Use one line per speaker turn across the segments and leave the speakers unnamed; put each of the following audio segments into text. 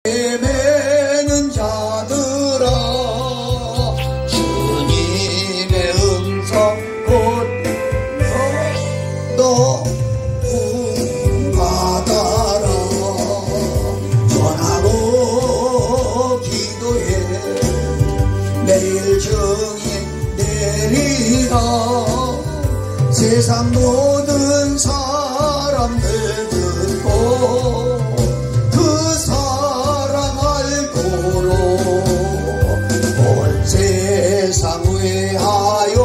헤매는 자들아 주님의 음성 곧 너 구받아라. 전하고 기도해 내일 정이 내리라. 세상 모든 사람들 듣고 그 사랑 알고로 온 세상 위하여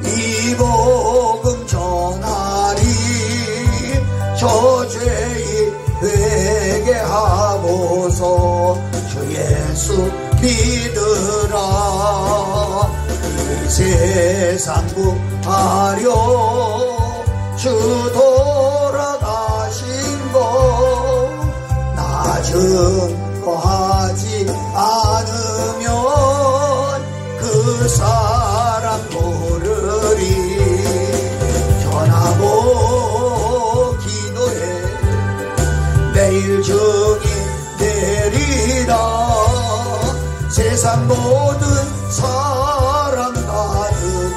이 복음 전하리. 저 죄인 회개하고서 주 예수 믿으라. 이 세상 구하려 주 돌아가신 것 나 증거하지 않으면 그 사람 모르리. 전하고 기도해 내일 정이 내리라. 세상 모든 사람 다는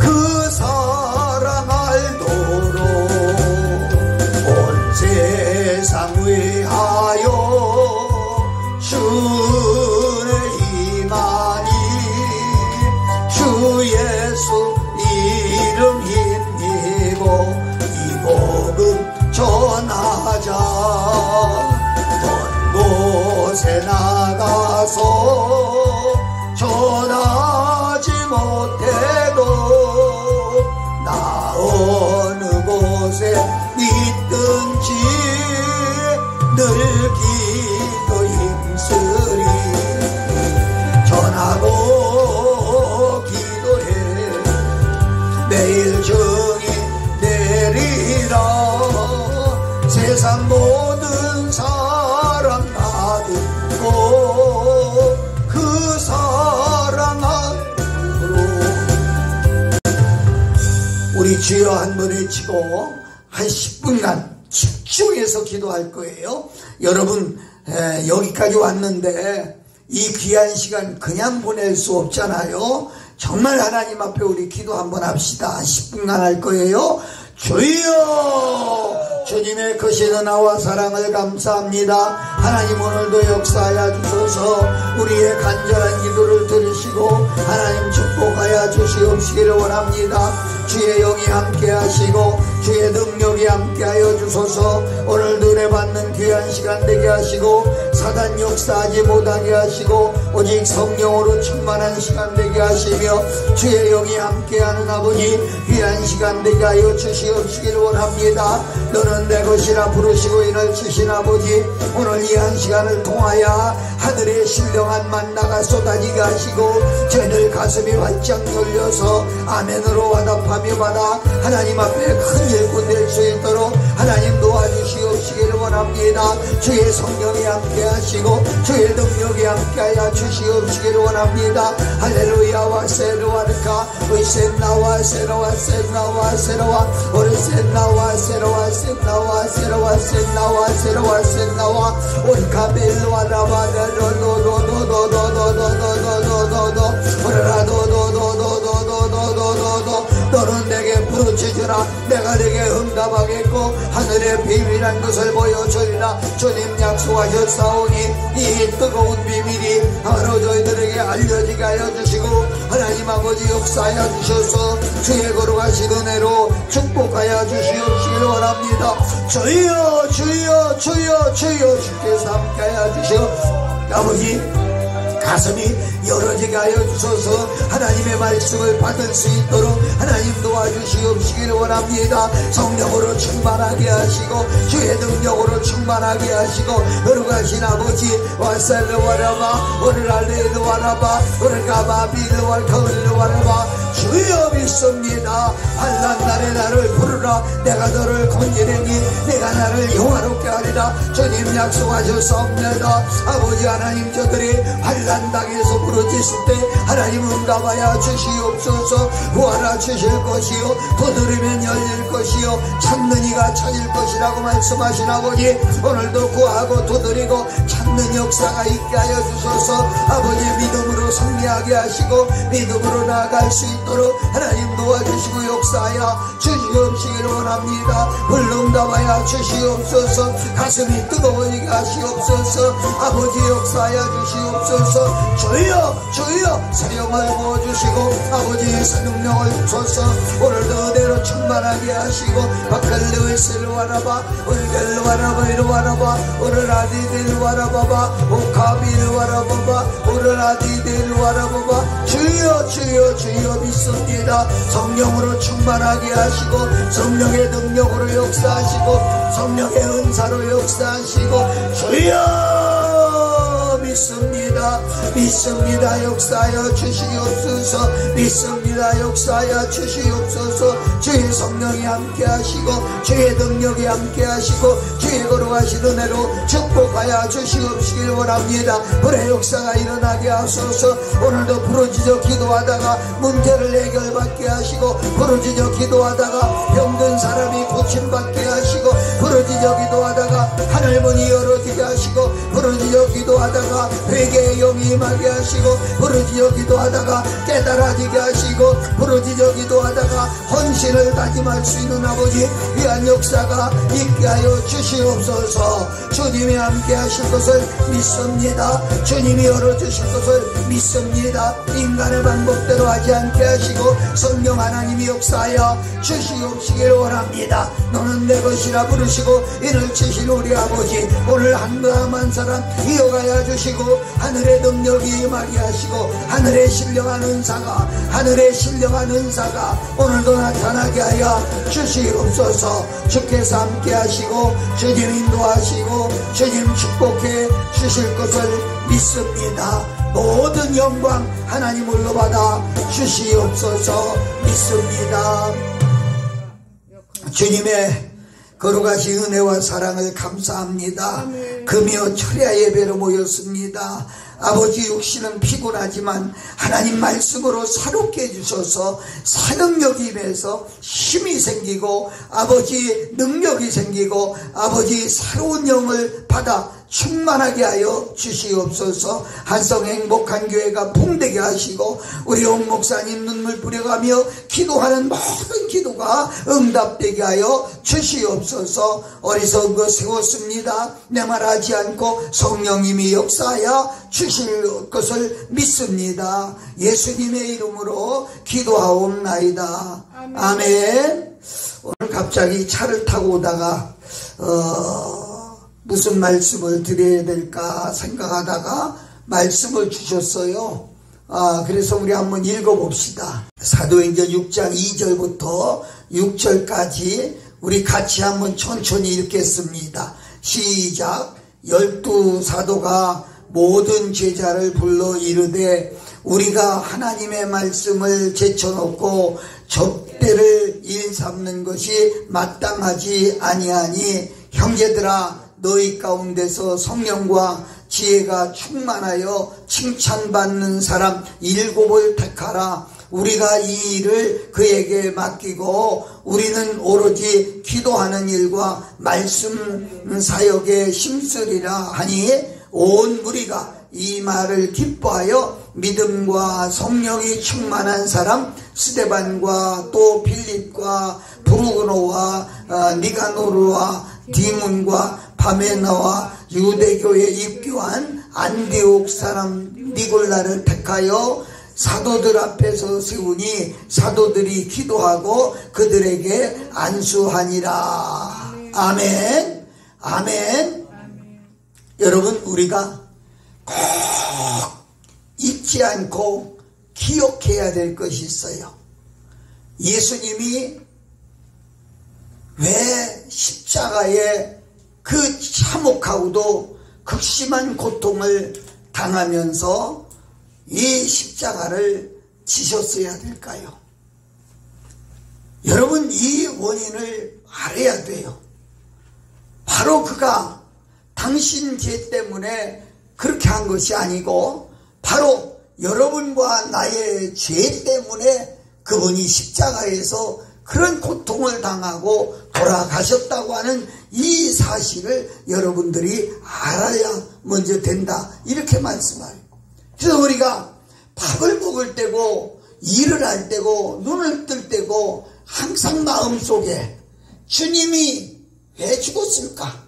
그 사랑 알도록 온 세상 위하여 주의 임하니. 주 예수 이름 힘입어 이 복음 전하자. 곳에 나가서 전하지 못해도 나 어느 곳에 있든지 늘 기도 힘쓰리. 전하고 기도해 내일 정이 내리라. 세상 모든 사람 다 듣고 그 사랑으로 우리 주여 한번 외치고 한 10분간 집중해서 기도할 거예요. 여러분 여기까지 왔는데 이 귀한 시간 그냥 보낼 수 없잖아요. 정말 하나님 앞에 우리 기도 한번 합시다. 10분간 할 거예요. 주여 주님의 크신 은혜와 사랑을 감사합니다. 하나님 오늘도 역사하여 주소서. 우리의 간절한 기도를 들으시고 하나님 축복하여 주시옵시기를 원합니다. 주의 영이 함께 하시고 주의 능력이 함께 하여 주소서. 오늘도 은혜 받는 귀한 시간 되게 하시고 사단 역사하지 못하게 하시고 오직 성령으로 충만한 시간 되게 하시며 주의 영이 함께하는 아버지 귀한 시간 되게 하여 주시옵시기를 원합니다. 너는 내 것이라 부르시고 인을 치신 아버지 오늘 이 한 시간을 통하여 하늘의 신령한 만나가 쏟아지게 하시고 저희들 가슴이 활짝 열려서 아멘으로 화답하며 받아 하나님 앞에 큰 일꾼 될 수 있도록 하나님 도와주시옵시기를 원합니다. 주의 성령이 함께 하시고 주의 능력이 함께 하여 주시옵시기를 원합니다. 할렐루야와 세로와르카 의센나와 세로와 센나와 세로와 오르센나와 세로와 센나와 세로와 센나와 세로와 센나와 오르카벨로와라바레로노노노노노노노노노노노노 오라라노노노노노노노노노 너는 내게 부르짖으라 내가 내게 응답하겠고 하늘의 비밀한 것을 보여주리라. 주님 약속하셨사오니 이 뜨거운 비밀이 바로 저희들에게 알려지게 하여 주시고 하나님 아버지 역사하여 주셔서 주의 거룩하신 은혜로 축복하여 주시옵시기를 원합니다. 주여 주여 주여 주여 주께서 함께하여 주시오. 아버지 가슴이 열어지게 하여 주소서. 하나님의 말씀을 받을 수 있도록 하나님 도와주시옵시기를 원합니다. 성령으로 충만하게 하시고 주의 능력으로 충만하게 하시고 거룩하신 아버지 와살르와라바 오늘 알레르와라바 오늘 가바빌르왈카울르와라바 주여 믿습니다. 환난 날에 나를 부르라. 내가 너를 건지리니 내가 나를 영화롭게 하리라. 주님 약속하셨사옵니다. 아버지 하나님, 저들이 환난 당에서 부르짖을 때 하나님 응답하여 주시옵소서. 구하라 주실 것이요, 두드리면 열릴 것이요, 찾는 이가 찾을 것이라고 말씀하신 아버지, 오늘도 구하고 두드리고 찾는 역사가 있게 하여 주소서. 아버지, 믿음으로 승리하게 하시고 믿음으로 나아갈 수 있도록 하나님 도와주시고 역사하여 주시옵시길 원합니다. 불응답하여 주시옵소서. 가슴이 뜨거워지게 하시옵소서. 아버지, 역사하여 주시옵소서. 주여 주여 사령을 부어주시고 아버지 성령을 주소서. 오늘도 그대로 충만하게 하시고 바칼레웨스를 와라바 울겔로 와라바 이로 와라바 오늘 아디들 와라바바 오카비를 와라바바 오늘 아디들 와라바바 주여 주여 주여 믿습니다. 성령으로 충만하게 하시고 성령의 능력으로 역사하시고 성령의 은사로 역사하시고 주여 믿습니다. 믿습니다. 역사하여 주시옵소서. 믿습니다. 역사하여 주시옵소서. 주의 성령이 함께 하시고 주의 능력이 함께 하시고 주의 거룩하신 은혜로 축복하여 주시옵시길 원합니다. 불의 역사가 일어나게 하소서. 오늘도 부르짖어 기도하다가 문제를 해결받게 하시고 부르짖어 기도하다가 병든 사람이 고침받게 하시고 부르짖어 기도하다가 하늘문이 열어지게 하시고 부르짖어 기도하다가 회개의 영이 임하게 하시고 부르짖어 기도하다가 깨달아지게 하시고 부르짖어 기도하다가 헌신을 다짐할 수 있는 아버지 위한 역사가 있게 하여 주시옵소서. 주님이 함께 하실 것을 믿습니다. 주님이 열어주실 것을 믿습니다. 인간의 방법대로 하지 않게 하시고 성령 하나님이 역사하여 주시옵시길 원합니다. 너는 내 것이라 부르시고 이를 치신 우리 아버지, 오늘 한 사람 이어가야 주시고 하늘의 능력이 임하게 하시고 하늘의 신령한 은사가 오늘도 나타나게 하여 주시옵소서. 주께서 함께 하시고 주님 인도하시고 주님 축복해 주실 것을 믿습니다. 모든 영광 하나님 홀로 받아 주시옵소서. 믿습니다. 주님의 거룩하신 은혜와 사랑을 감사합니다. 금요 철야 예배로 모였습니다. 아버지, 육신은 피곤하지만 하나님 말씀으로 사롭게 해주셔서 사능력이 임해서 힘이 생기고 아버지 능력이 생기고 아버지 새로운 영을 받아 충만하게 하여 주시옵소서. 한성 행복한 교회가 붕대게 하시고 우리 옥 목사님 눈물 뿌려가며 기도하는 모든 기도가 응답되게 하여 주시옵소서. 어리석은 것 세웠습니다. 내 말하지 않고 성령님이 역사하여 주실 것을 믿습니다. 예수님의 이름으로 기도하옵나이다. 아멘. 오늘 갑자기 차를 타고 오다가 무슨 말씀을 드려야 될까 생각하다가 말씀을 주셨어요. 그래서 우리 한번 읽어봅시다. 사도행전 6장 2절부터 6절까지 우리 같이 한번 천천히 읽겠습니다. 시작. 12사도가 모든 제자를 불러 이르되 우리가 하나님의 말씀을 제쳐놓고 접대를 일삼는 것이 마땅하지 아니하니 형제들아, 너희 가운데서 성령과 지혜가 충만하여 칭찬받는 사람 7을 택하라. 우리가 이 일을 그에게 맡기고 우리는 오로지 기도하는 일과 말씀 사역에 힘쓰리라 하니 온 무리가 이 말을 기뻐하여 믿음과 성령이 충만한 사람 스데반과 또 빌립과 브루노와 니가노르와 디문과 바메나와 유대교에 입교한 안디옥 사람 니골라를 택하여 사도들 앞에서 세우니 사도들이 기도하고 그들에게 안수하니라. 아멘. 아멘. 여러분, 우리가 꼭 잊지 않고 기억해야 될 것이 있어요. 예수님이 왜 십자가에 그 참혹하고도 극심한 고통을 당하면서 이 십자가를 지셨어야 될까요? 여러분, 이 원인을 알아야 돼요. 바로 그가 당신 죄 때문에 그렇게 한 것이 아니고 바로 여러분과 나의 죄 때문에 그분이 십자가에서 그런 고통을 당하고 돌아가셨다고 하는 이 사실을 여러분들이 알아야 먼저 된다, 이렇게 말씀해요. 그래서 우리가 밥을 먹을 때고 일을 할 때고 눈을 뜰 때고 항상 마음속에 주님이 왜 죽었을까?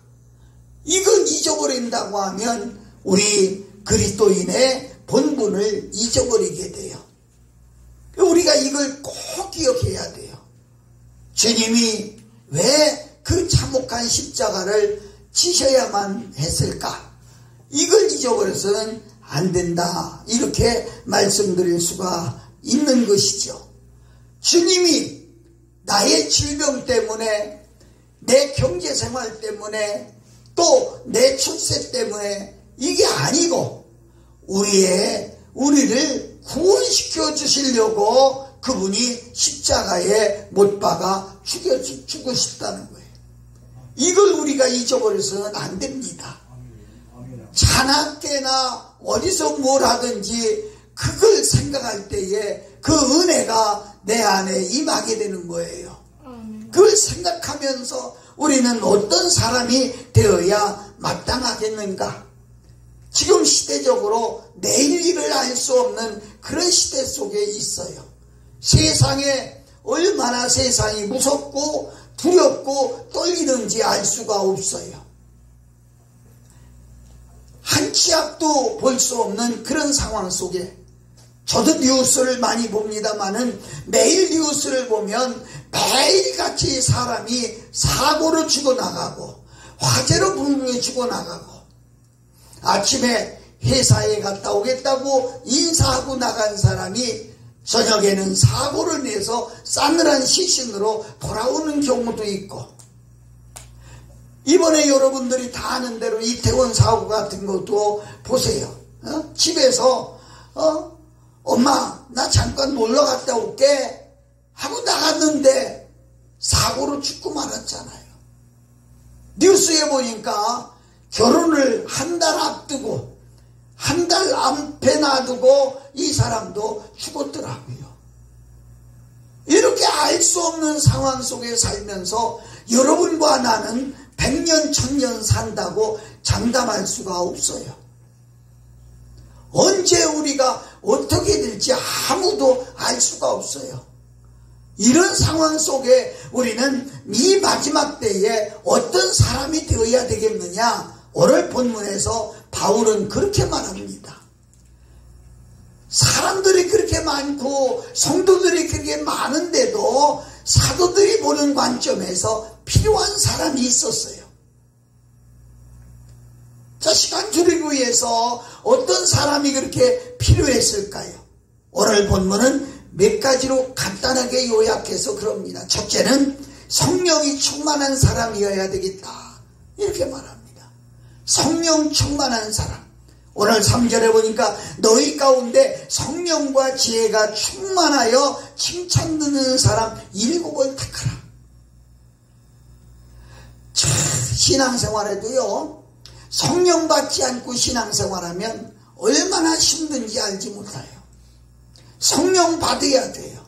이걸 잊어버린다고 하면 우리 그리스도인의 본분을 잊어버리게 돼요. 우리가 이걸 꼭 기억해야 돼요. 주님이 왜 그 참혹한 십자가를 지셔야만 했을까? 이걸 잊어버려서는 안 된다, 이렇게 말씀드릴 수가 있는 것이죠. 주님이 나의 질병 때문에, 내 경제생활 때문에, 또 내 출세 때문에 이게 아니고 우리를 구원시켜 주시려고 그분이 십자가에 못 박아 죽으셨다는 거예요. 이걸 우리가 잊어버려서는 안 됩니다. 자나깨나 어디서 뭘 하든지 그걸 생각할 때에 그 은혜가 내 안에 임하게 되는 거예요. 그걸 생각하면서 우리는 어떤 사람이 되어야 마땅하겠는가? 지금 시대적으로 내일 일을 알 수 없는 그런 시대 속에 있어요. 세상에 얼마나 세상이 무섭고 두렵고 떨리는지 알 수가 없어요. 한 치 앞도 볼 수 없는 그런 상황 속에, 저도 뉴스를 많이 봅니다마는 매일 뉴스를 보면 매일같이 사람이 사고로 죽어나가고 화재로 불구에 죽어나가고, 아침에 회사에 갔다 오겠다고 인사하고 나간 사람이 저녁에는 사고를 내서 싸늘한 시신으로 돌아오는 경우도 있고, 이번에 여러분들이 다 아는 대로 이태원 사고 같은 것도 보세요. 집에서 엄마 나 잠깐 놀러 갔다 올게 하고 나갔는데 사고로 죽고 말았잖아요. 뉴스에 보니까 결혼을 한 달 앞두고 한 달 앞에 놔두고 이 사람도 죽었더라고요. 이렇게 알 수 없는 상황 속에 살면서 여러분과 나는 100년 1000년 산다고 장담할 수가 없어요. 언제 우리가 어떻게 될지 아무도 알 수가 없어요. 이런 상황 속에 우리는 이 마지막 때에 어떤 사람이 되어야 되겠느냐? 오늘 본문에서 바울은 그렇게 말합니다. 사람들이 그렇게 많고 성도들이 그렇게 많은데도 사도들이 보는 관점에서 필요한 사람이 있었어요. 자, 시간 줄이기 위해서 어떤 사람이 그렇게 필요했을까요? 오늘 본문은 몇 가지로 간단하게 요약해서 그럽니다. 첫째는 성령이 충만한 사람이어야 되겠다, 이렇게 말합니다. 성령 충만한 사람. 오늘 3절에 보니까 너희 가운데 성령과 지혜가 충만하여 칭찬 듣는 사람 7을 택하라. 신앙생활에도요, 성령 받지 않고 신앙생활하면 얼마나 힘든지 알지 못해요. 성령 받아야 돼요.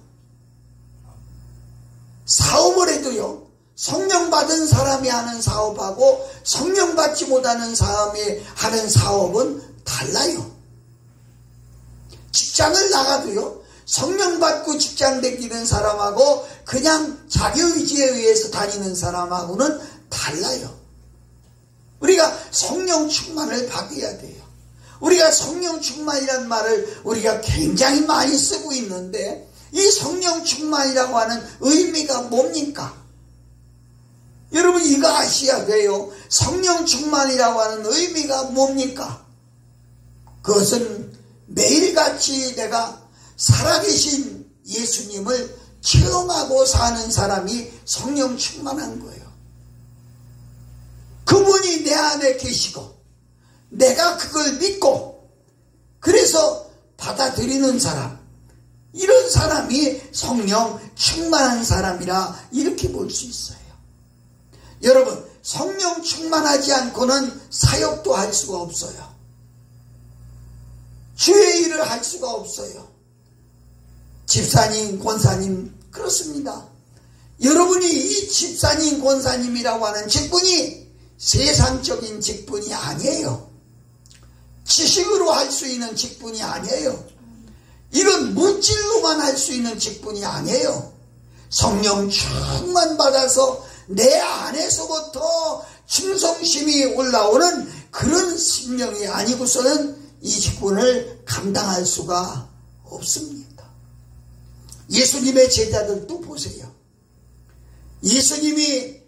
사업을 해도요, 성령 받은 사람이 하는 사업하고 성령 받지 못하는 사람이 하는 사업은 달라요. 직장을 나가도요, 성령 받고 직장 다니는 사람하고 그냥 자기 의지에 의해서 다니는 사람하고는 달라요. 우리가 성령 충만을 받아야 돼요. 우리가 성령 충만이라는 말을 우리가 굉장히 많이 쓰고 있는데, 이 성령 충만이라고 하는 의미가 뭡니까? 여러분, 이거 아셔야 돼요. 성령 충만이라고 하는 의미가 뭡니까? 그것은 매일같이 내가 살아계신 예수님을 체험하고 사는 사람이 성령 충만한 거예요. 그분이 내 안에 계시고 내가 그걸 믿고 그래서 받아들이는 사람, 이런 사람이 성령 충만한 사람이라 이렇게 볼 수 있어요. 여러분, 성령 충만하지 않고는 사역도 할 수가 없어요. 주의 일을 할 수가 없어요. 집사님, 권사님, 그렇습니다. 여러분이 이 집사님, 권사님이라고 하는 직분이 세상적인 직분이 아니에요. 지식으로 할 수 있는 직분이 아니에요. 이건 물질로만 할 수 있는 직분이 아니에요. 성령 충만 받아서 내 안에서부터 충성심이 올라오는 그런 심령이 아니고서는 이 직분을 감당할 수가 없습니다. 예수님의 제자들도 보세요. 예수님을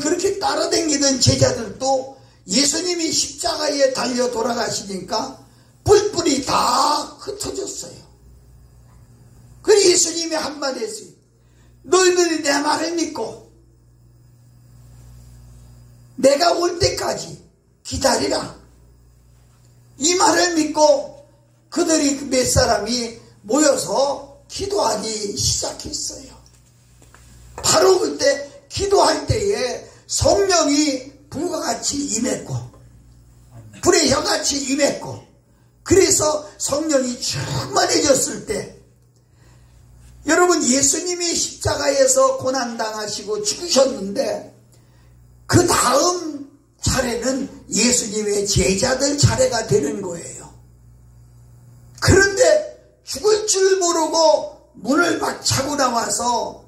그렇게 따라다니던 제자들도 예수님이 십자가에 달려 돌아가시니까 뿔뿔이 다 흩어졌어요. 그래서 예수님이 한마디 했어요. 너희들이 내 말을 믿고 내가 올 때까지 기다리라. 이 말을 믿고 그들이 몇 사람이 모여서 기도하기 시작했어요. 바로 그때 기도할 때에 성령이 불과 같이 임했고 불의 혀같이 임했고, 그래서 성령이 충만해졌을 때, 여러분, 예수님이 십자가에서 고난당하시고 죽으셨는데 그 다음 차례는 예수님의 제자들 차례가 되는 거예요. 그런데 죽을 줄 모르고 문을 막 차고 나와서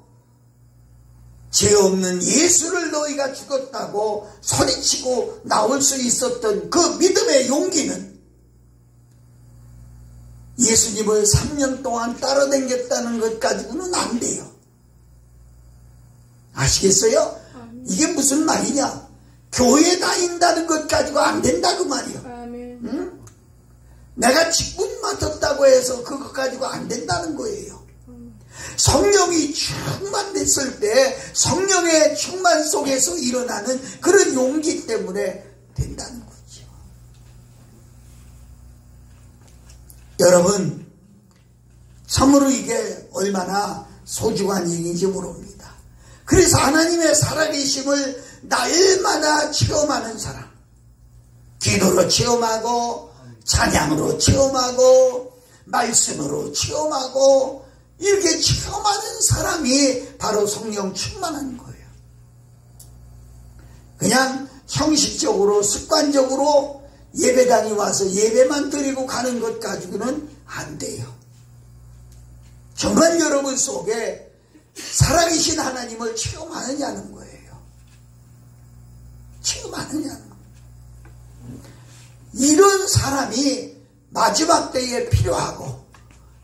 죄 없는 예수를 너희가 죽었다고 소리치고 나올 수 있었던 그 믿음의 용기는 예수님을 3년 동안 따라다녔다는 것 가지고는 안 돼요. 아시겠어요? 이게 무슨 말이냐? 교회 다닌다는 것 가지고 안 된다 그 말이요. 응? 내가 직분 맡았다고 해서 그것 가지고 안 된다는 거예요. 성령이 충만됐을 때 성령의 충만 속에서 일어나는 그런 용기 때문에 된다는 거죠. 여러분, 참으로 이게 얼마나 소중한 일인지 모릅니다. 그래서 하나님의 살아계심을 날마다 체험하는 사람, 기도로 체험하고 찬양으로 체험하고 말씀으로 체험하고 이렇게 체험하는 사람이 바로 성령 충만한 거예요. 그냥 형식적으로 습관적으로 예배당에 와서 예배만 드리고 가는 것 가지고는 안 돼요. 정말 여러분 속에 살아계신 하나님을 체험하느냐는 거예요. 체험하느냐는 거예요. 이런 사람이 마지막 때에 필요하고,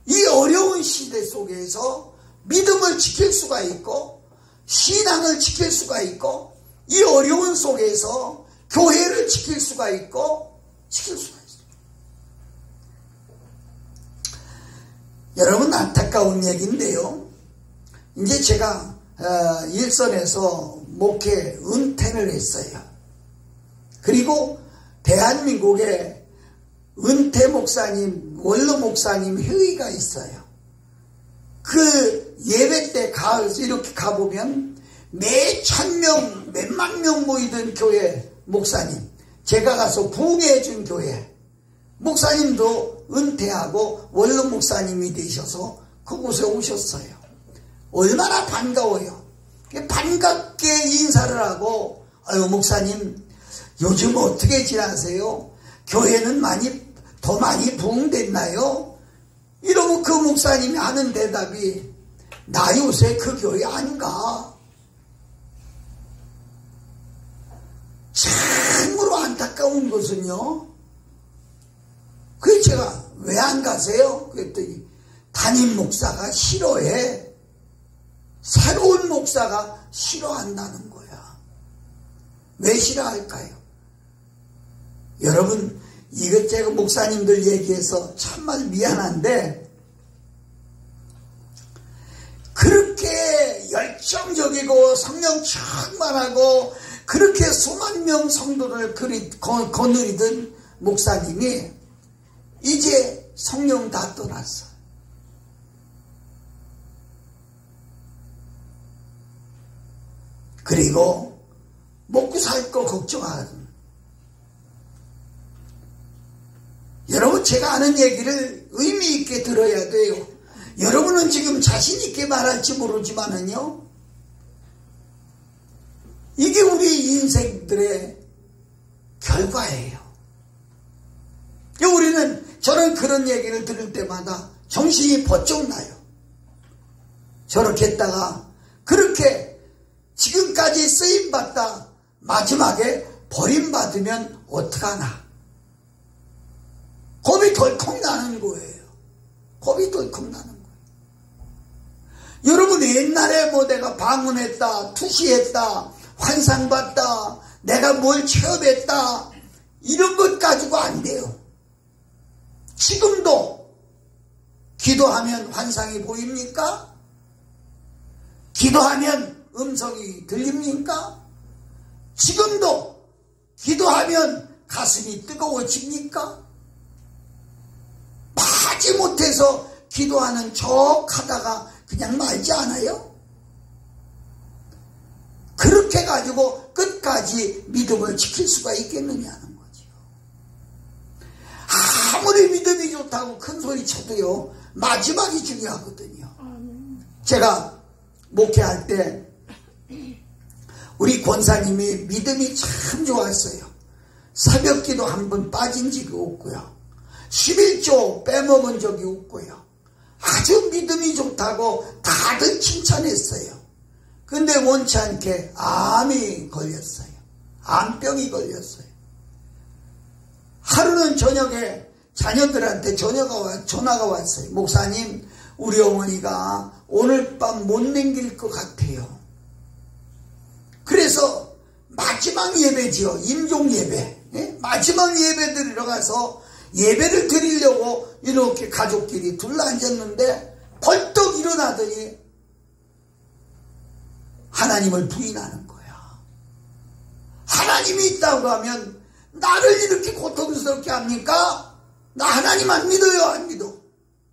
이 어려운 시대 속에서 믿음을 지킬 수가 있고 신앙을 지킬 수가 있고 이 어려운 속에서 교회를 지킬 수가 있고 지킬 수가 있어요. 여러분, 안타까운 얘기인데요. 이제 제가 일선에서 목회 은퇴를 했어요. 그리고 대한민국에 은퇴 목사님, 원로 목사님 회의가 있어요. 그 예배 때 이렇게 가보면 매 1000명, 몇만 명 모이던 교회 목사님, 제가 가서 부흥해 준 교회 목사님도 은퇴하고 원로 목사님이 되셔서 그곳에 오셨어요. 얼마나 반가워요. 반갑게 인사를 하고, 아유 목사님 요즘 어떻게 지내세요? 교회는 더 많이 부흥됐나요? 이러고 그 목사님이 하는 대답이, 나 요새 그 교회 안 가. 참으로 안타까운 것은요, 그래서 제가 왜 안 가세요? 그랬더니 담임 목사가 싫어해. 새로운 목사가 싫어한다는 거야. 왜 싫어할까요? 여러분, 이것 제가 목사님들 얘기해서 참말 미안한데, 그렇게 열정적이고 성령 충만하고 그렇게 수만 명 성도를 거느리던 목사님이 이제 성령 다 떠났어. 그리고 먹고 살 거 걱정하는. 여러분, 제가 하는 얘기를 의미 있게 들어야 돼요. 여러분은 지금 자신 있게 말할지 모르지만은요, 이게 우리 인생들의 결과예요. 저는 그런 얘기를 들을 때마다 정신이 번쩍 나요. 저렇게 했다가 그렇게 지금까지 쓰임받다 마지막에 버림받으면 어떡하나. 겁이 덜컥 나는 거예요. 겁이 덜컥 나는 거예요. 여러분, 옛날에 내가 방문했다, 투시했다, 환상받다, 내가 뭘 체험했다, 이런 것 가지고 안 돼요. 지금도 기도하면 환상이 보입니까? 기도하면 음성이 들립니까? 지금도 기도하면 가슴이 뜨거워집니까? 마지 못해서 기도하는 척 하다가 그냥 말지 않아요? 그렇게 가지고 끝까지 믿음을 지킬 수가 있겠느냐는 거죠. 아무리 믿음이 좋다고 큰 소리 쳐도요, 마지막이 중요하거든요. 제가 목회할 때 우리 권사님이 믿음이 참 좋았어요. 새벽기도 한 번 빠진 적이 없고요, 11조 빼먹은 적이 없고요, 아주 믿음이 좋다고 다들 칭찬했어요. 근데 원치 않게 암이 걸렸어요. 암병이 걸렸어요. 하루는 저녁에 자녀들한테 전화가 왔어요. 목사님, 우리 어머니가 오늘 밤 못 넘길 것 같아요. 그래서 마지막 예배지요. 임종 예배. 마지막 예배 드리러 가서 예배를 드리려고 이렇게 가족끼리 둘러앉았는데 벌떡 일어나더니 하나님을 부인하는 거야. 하나님이 있다고 하면 나를 이렇게 고통스럽게 합니까? 나 하나님 안 믿어요, 안 믿어.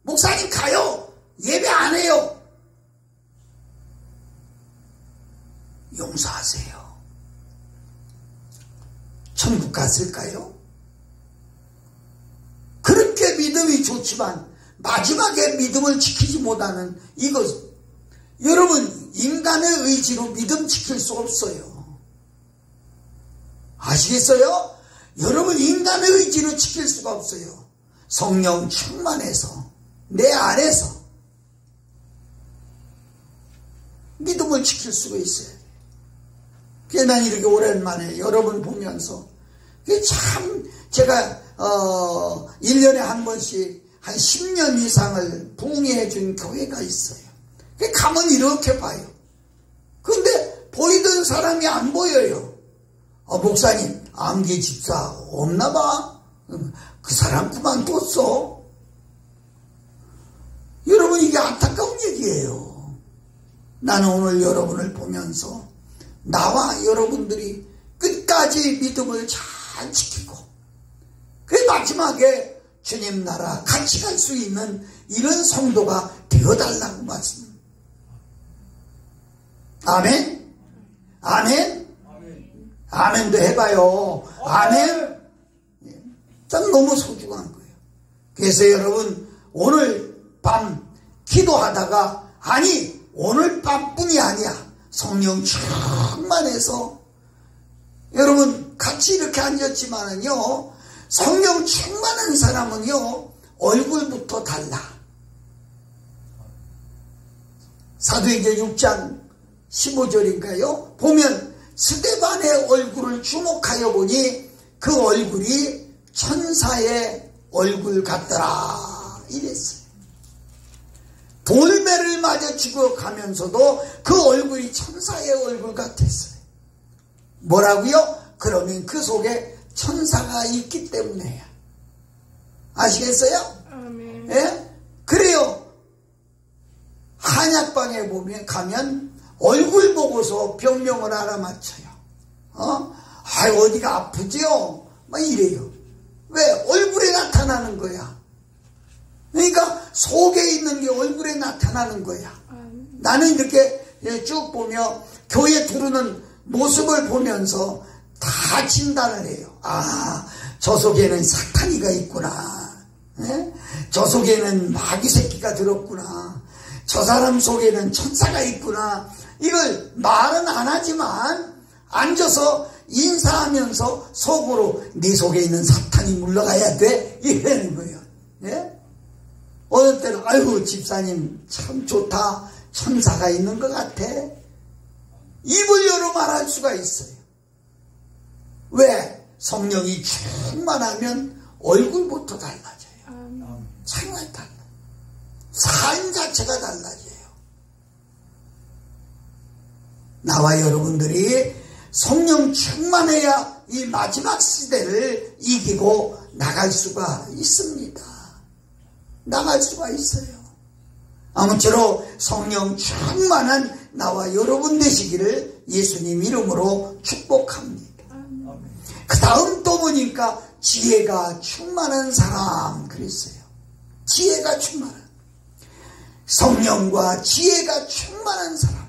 목사님 가요. 예배 안 해요. 용서하세요. 천국 갔을까요? 그렇게 믿음이 좋지만 마지막에 믿음을 지키지 못하는 이것, 여러분, 인간의 의지로 믿음 지킬 수 없어요. 아시겠어요? 여러분, 인간의 의지로 지킬 수가 없어요. 성령 충만해서 내 안에서 믿음을 지킬 수가 있어요. 그래서 난 이렇게 오랜만에 여러분 보면서 참 제가 1년에 한 번씩 한 10년 이상을 부흥해 준 교회가 있어요. 가면 이렇게 봐요. 근데 보이던 사람이 안 보여요. 목사님, 암기 집사 없나 봐? 그 사람 그만뒀어. 여러분, 이게 안타까운 얘기예요. 나는 오늘 여러분을 보면서 나와 여러분들이 끝까지 믿음을 잘 지키고, 그 마지막에 주님 나라 같이 갈 수 있는 이런 성도가 되어달라고 말씀합니다. 아멘? 아멘? 아멘도 해봐요. 아멘? 참 너무 소중한 거예요. 그래서 여러분, 오늘 밤 기도하다가, 아니 오늘 밤뿐이 아니야, 성령 충만해서, 여러분 같이 이렇게 앉았지만은요, 성령 충만한 사람은요 얼굴부터 달라. 사도행전 6장 15절인가요? 보면 스데반의 얼굴을 주목하여 보니 그 얼굴이 천사의 얼굴 같더라 이랬어요. 돌매를 맞아 죽어가면서도 그 얼굴이 천사의 얼굴 같았어요. 뭐라고요? 그러면 그 속에 천사가 있기 때문에요. 아시겠어요? 아멘. 예? 그래요. 한약방에 보면 가면 얼굴 보고서 병명을 알아맞혀요. 어디가 아프지요? 막 이래요. 왜? 얼굴에 나타나는 거야. 그러니까 속에 있는 게 얼굴에 나타나는 거야. 나는 이렇게 쭉 보며 교회 들어오는 모습을 보면서 다 진단을 해요. 아, 저 속에는 사탄이가 있구나. 예? 저 속에는 마귀 새끼가 들었구나. 저 사람 속에는 천사가 있구나. 이걸 말은 안 하지만 앉아서 인사하면서 속으로 네 속에 있는 사탄이 물러가야 돼. 이러는 거예요. 예? 어느 때는 아이고 집사님 참 좋다. 천사가 있는 것 같아. 입을 열어 말할 수가 있어요. 왜? 성령이 충만하면 얼굴부터 달라져요. 생활 달라. 삶 자체가 달라져요. 나와 여러분들이 성령 충만해야 이 마지막 시대를 이기고 나갈 수가 있습니다. 나갈 수가 있어요. 아무쪼록 성령 충만한 나와 여러분 되시기를 예수님 이름으로 축복합니다. 그 다음 또 보니까 지혜가 충만한 사람 그랬어요. 지혜가 충만한 성령과 지혜가 충만한 사람.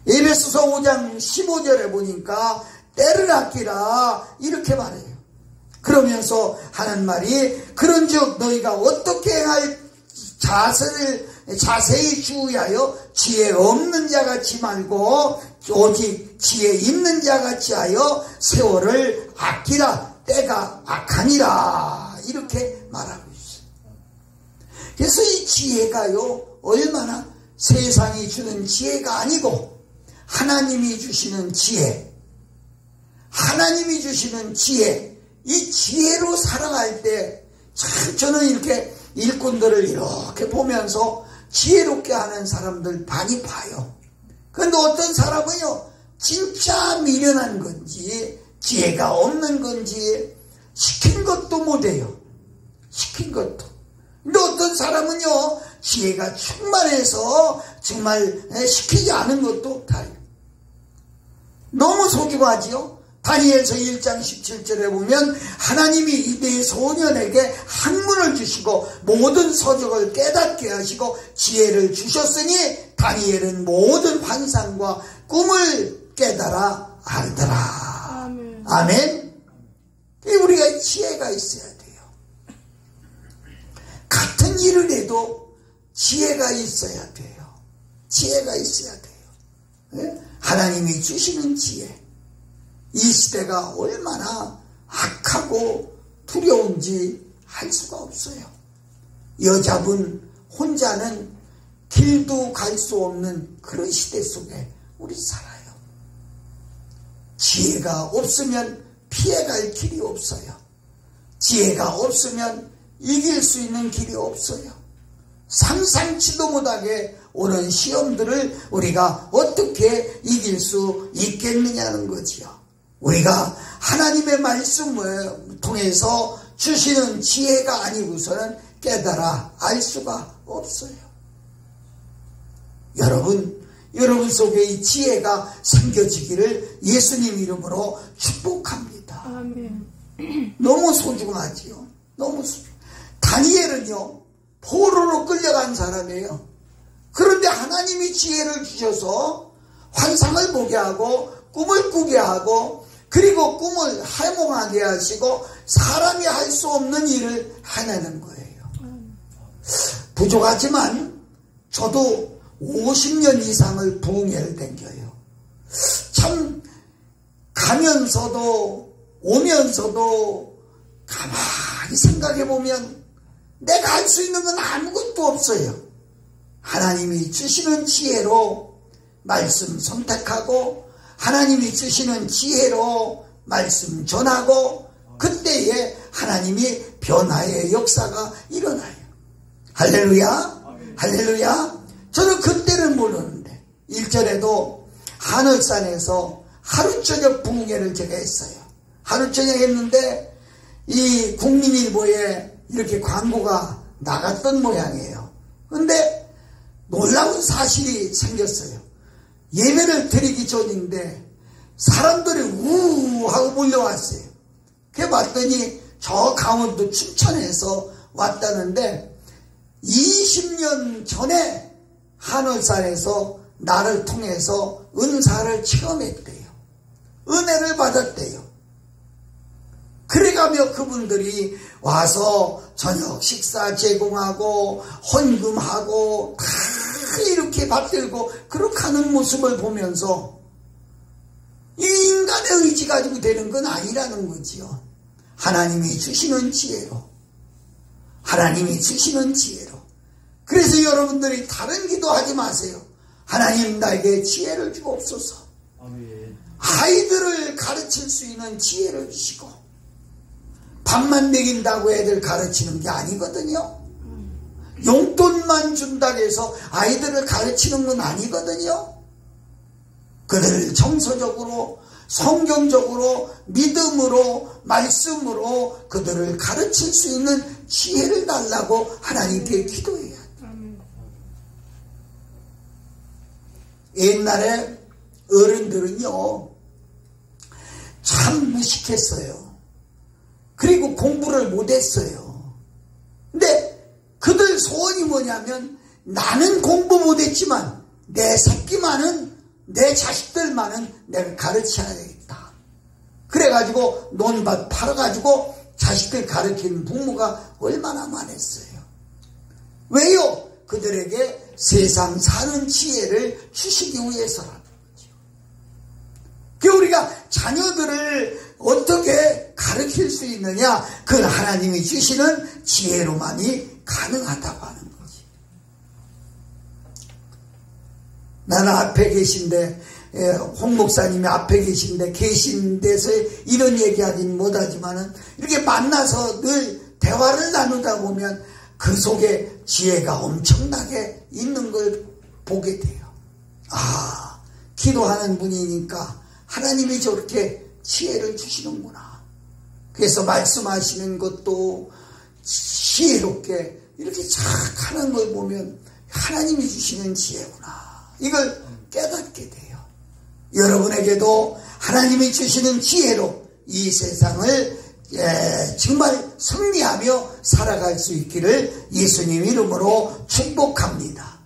에베소서 5장 15절에 보니까 때를 아끼라 이렇게 말해요. 그러면서 하는 말이 그런즉 너희가 어떻게 할 자세히 주의하여 지혜 없는 자같이 말고 오직 지혜 있는 자같이 하여 세월을 아끼라 때가 악하니라 이렇게 말하고 있어요. 그래서 이 지혜가요 얼마나 세상이 주는 지혜가 아니고 하나님이 주시는 지혜, 하나님이 주시는 지혜, 이 지혜로 살아갈 때 참 저는 이렇게 일꾼들을 이렇게 보면서 지혜롭게 하는 사람들 많이 봐요. 그런데 어떤 사람은요 진짜 미련한 건지 지혜가 없는 건지 시킨 것도 못해요. 시킨 것도. 근데 어떤 사람은요 지혜가 충만해서 정말 시키지 않은 것도 다요. 너무 소중하지요. 다니엘서 1장 17절에 보면 하나님이 이대 소년에게 학문을 주시고 모든 서적을 깨닫게 하시고 지혜를 주셨으니 다니엘은 모든 환상과 꿈을 깨달아 알더라. 아멘. 아멘. 우리가 지혜가 있어야 돼요. 같은 일을 해도 지혜가 있어야 돼요. 지혜가 있어야 돼요. 하나님이 주시는 지혜. 이 시대가 얼마나 악하고 두려운지 할 수가 없어요. 여자분 혼자는 길도 갈 수 없는 그런 시대 속에 우리 살아요. 지혜가 없으면 피해갈 길이 없어요. 지혜가 없으면 이길 수 있는 길이 없어요. 상상치도 못하게 오는 시험들을 우리가 어떻게 이길 수 있겠느냐는 거지요. 우리가 하나님의 말씀을 통해서 주시는 지혜가 아니고서는 깨달아 알 수가 없어요. 여러분 속에 이 지혜가 생겨지기를 예수님 이름으로 축복합니다. 아멘. 너무 소중하지요. 너무 소중. 다니엘은요 포로로 끌려간 사람이에요. 그런데 하나님이 지혜를 주셔서 환상을 보게 하고 꿈을 꾸게 하고 그리고 꿈을 해몽하게 하시고 사람이 할 수 없는 일을 해내는 거예요. 부족하지만 저도 50년 이상을 부흥회를 댕겨요. 참 가면서도 오면서도 가만히 생각해보면 내가 할 수 있는 건 아무것도 없어요. 하나님이 주시는 지혜로 말씀 선택하고 하나님이 주시는 지혜로 말씀 전하고 그때에 하나님이 변화의 역사가 일어나요. 할렐루야. 할렐루야. 저는 그때는 모르는데 1절에도 하늘산에서 하루저녁 부흥회를 제가 했어요. 하루저녁 했는데 이 국민일보에 이렇게 광고가 나갔던 모양이에요. 그런데 놀라운 사실이 생겼어요. 예배를 드리기 전인데 사람들이 우우 하고 몰려왔어요. 그래 봤더니 저 강원도 춘천에서 왔다는데 20년 전에 하늘산에서 나를 통해서 은사를 체험했대요. 은혜를 받았대요. 그래가며 그분들이 와서 저녁 식사 제공하고 헌금하고 다 이렇게 받들고 그렇게 하는 모습을 보면서 이 인간의 의지 가지고 되는 건 아니라는 거지요. 하나님이 주시는 지혜로, 하나님이 주시는 지혜로. 그래서 여러분들이 다른 기도하지 마세요. 하나님 나에게 지혜를 주옵소서. 아멘. 아이들을 가르칠 수 있는 지혜를 주시고, 밥만 먹인다고 애들 가르치는 게 아니거든요. 용돈만 준다고 해서 아이들을 가르치는 건 아니거든요. 그들을 정서적으로, 성경적으로, 믿음으로, 말씀으로 그들을 가르칠 수 있는 지혜를 달라고 하나님께 기도해야 돼요. 옛날에 어른들은요, 참 무식했어요. 그리고 공부를 못했어요. 근데 그들 소원이 뭐냐면, 나는 공부 못했지만 내 새끼만은, 내 자식들만은 내가 가르쳐야 되겠다. 그래가지고 논밭 팔아가지고 자식들 가르치는 부모가 얼마나 많았어요. 왜요? 그들에게 세상 사는 지혜를 주시기 위해서라는 거죠. 그 우리가 자녀들을 어떻게 가르칠 수 있느냐? 그 하나님이 주시는 지혜로만이 가능하다고 하는 거지. 나는 앞에 계신데, 홍 목사님이 앞에 계신 데서 이런 얘기하긴 못하지만은, 이렇게 만나서 늘 대화를 나누다 보면 그 속에 지혜가 엄청나게 있는 걸 보게 돼요. 아, 기도하는 분이니까 하나님이 저렇게 지혜를 주시는구나. 그래서 말씀하시는 것도 지혜롭게 이렇게 착 하는 걸 보면 하나님이 주시는 지혜구나. 이걸 깨닫게 돼요. 여러분에게도 하나님이 주시는 지혜로 이 세상을 정말 승리하며 살아갈 수 있기를 예수님 이름으로 축복합니다.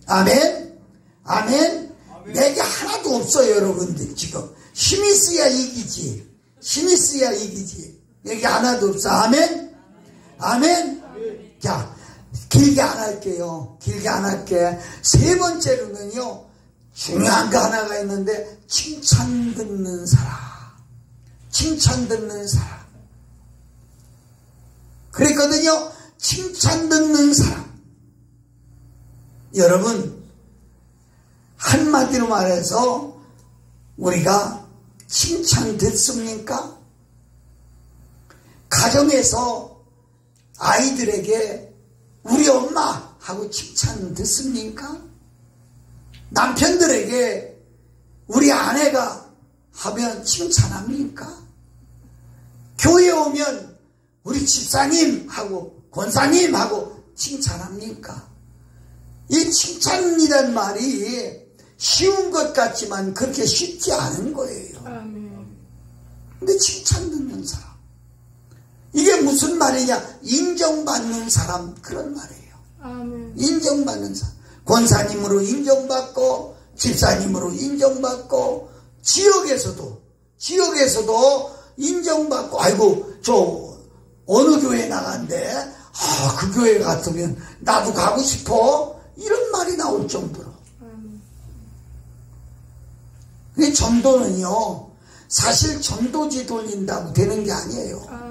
아멘. 아멘. 내게 하나도 없어요, 여러분들. 지금 힘이 있어야 이기지. 힘이 있어야 이기지. 내게 하나도 없어. 아멘. 아멘. 자, 길게 안 할게요. 길게 안 할게. 세 번째로는요, 중요한 거 하나가 있는데, 칭찬 듣는 사람. 칭찬 듣는 사람. 그랬거든요. 칭찬 듣는 사람. 여러분, 한마디로 말해서 우리가 칭찬 듣습니까? 가정에서 아이들에게 우리 엄마 하고 칭찬 듣습니까? 남편들에게 우리 아내가 하면 칭찬합니까? 교회 오면 우리 집사님 하고 권사님 하고 칭찬합니까? 이 칭찬이란 말이 쉬운 것 같지만 그렇게 쉽지 않은 거예요. 근데 칭찬 듣는 사람, 이게 무슨 말이냐? 인정받는 사람, 그런 말이에요. 아멘. 인정받는 사람. 권사님으로 인정받고, 집사님으로 인정받고, 지역에서도 인정받고, 아이고, 저, 어느 교회 나간대? 아, 그 교회 같으면 나도 가고 싶어? 이런 말이 나올 정도로. 근데 전도는요, 사실 전도지 돌린다고 되는 게 아니에요.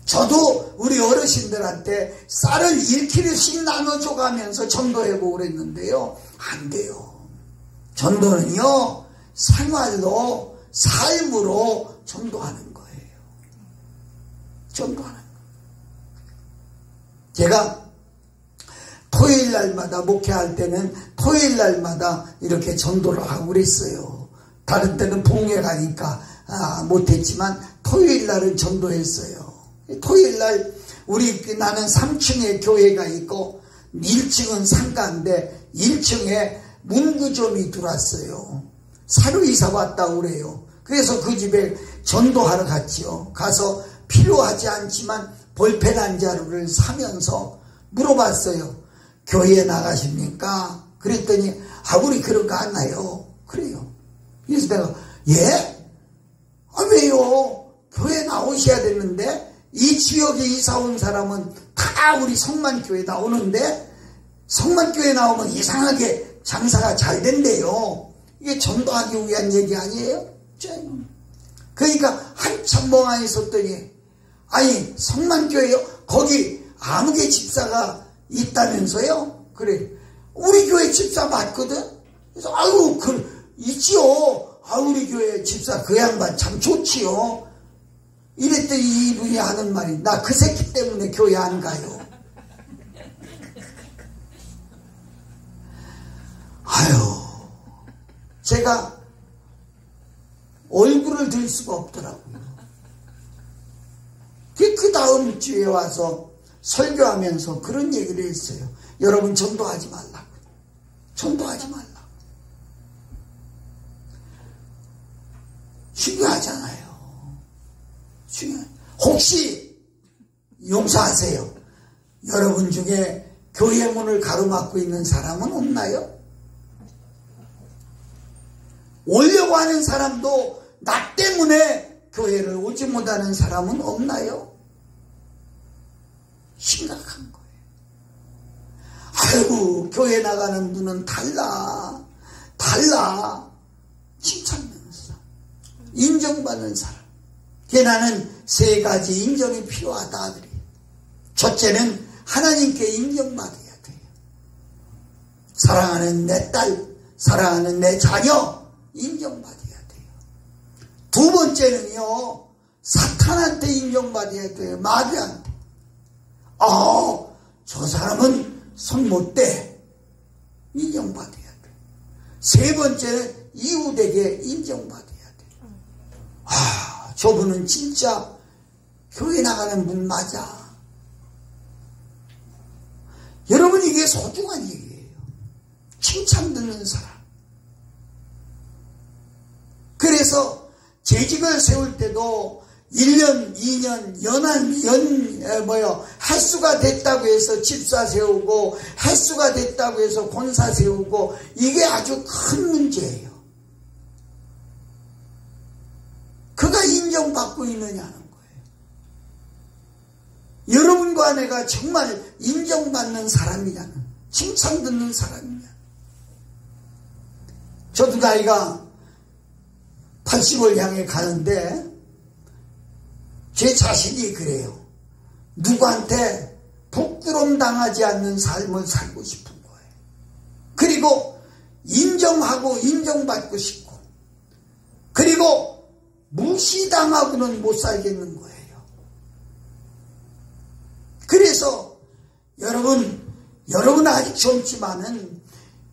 저도 우리 어르신들한테 쌀을 1kg씩 나눠줘가면서 전도해보고 그랬는데요. 안 돼요. 전도는요, 생활로, 삶으로 전도하는 거예요. 전도하는 거예요. 제가 토요일 날마다 목회할 때는 토요일 날마다 이렇게 전도를 하고 그랬어요. 다른 때는 봉회 가니까 못했지만 토요일 날은 전도했어요. 토요일 날 나는 3층에 교회가 있고 1층은 상가인데 1층에 문구점이 들어왔어요. 사료이사 왔다고 그래요. 그래서 그 집에 전도하러 갔지요. 가서 필요하지 않지만 볼펜 한 자루를 사면서 물어봤어요. 교회에 나가십니까? 그랬더니 우리 그런 거 안 나요. 그래요. 그래서 내가, 예? 왜요? 교회 나오셔야 되는데, 이 지역에 이사 온 사람은 다 우리 성만교회 나오는데, 성만교회 나오면 이상하게 장사가 잘 된대요. 이게 전도하기 위한 얘기 아니에요? 그러니까 한참 멍하니 있었더니, 아니, 성만교회요? 거기 아무개 집사가 있다면서요? 그래. 우리 교회 집사 맞거든? 그래서, 있지요. 우리 교회 집사 그 양반 참 좋지요. 이랬더니 이분이 하는 말이, 나 그 새끼 때문에 교회 안 가요. 제가 얼굴을 들 수가 없더라고요. 그 다음 주에 와서 설교하면서 그런 얘기를 했어요. 여러분 전도하지 말라고. 전도하지 말라고. 중요하잖아요. 혹시 용서하세요. 여러분 중에 교회 문을 가로막고 있는 사람은 없나요? 오려고 하는 사람도 나 때문에 교회를 오지 못하는 사람은 없나요? 심각한 거예요. 교회 나가는 분은 달라. 칭찬받는 사람, 인정받는 사람. 나는 세 가지 인정이 필요하다. 그래. 첫째는 하나님께 인정받아야 돼요. 사랑하는 내 딸, 사랑하는 내 자녀, 인정받아야 돼요. 두 번째는요, 사탄한테 인정받아야 돼요. 마귀한테. 저 사람은 손 못 대. 인정받아야 돼요. 세 번째는 이웃에게 인정받아야 돼요. 저분은 진짜 교회 나가는 분 맞아. 여러분, 이게 소중한 얘기예요. 칭찬 듣는 사람. 그래서 재직을 세울 때도 1년, 2년, 횟수가 됐다고 해서 집사 세우고, 횟수가 됐다고 해서 권사 세우고, 이게 아주 큰 문제예요. 그가 인정받고 있느냐는 거예요. 여러분과 내가 정말 인정받는 사람이냐는, 칭찬 듣는 사람이냐. 저도 나이가 80을 향해 가는데 제 자신이 그래요. 누구한테 부끄러움 당하지 않는 삶을 살고 싶은 거예요. 그리고 인정하고 인정받고 싶고, 그리고 무시당하고는 못 살겠는 거예요. 그래서 여러분 아직 젊지만은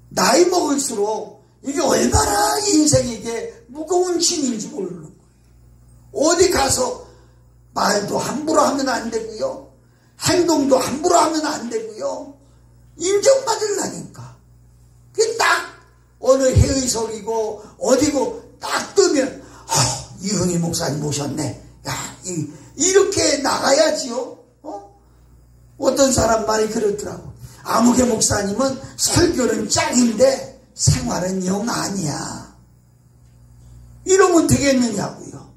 나이 먹을수록 이게 얼마나 인생에게 무거운 짐인지 모르는 거예요. 어디 가서 말도 함부로 하면 안 되고요. 행동도 함부로 하면 안 되고요. 인정받으려니까. 그게 딱 어느 회의석이고 어디고 딱 뜨면 이흥희 목사님 오셨네. 야, 이렇게 나가야지요. 어떤 사람 말이 그렇더라고. 아무개 목사님은 설교는 짱인데 생활은 영 아니야. 이러면 되겠느냐고요.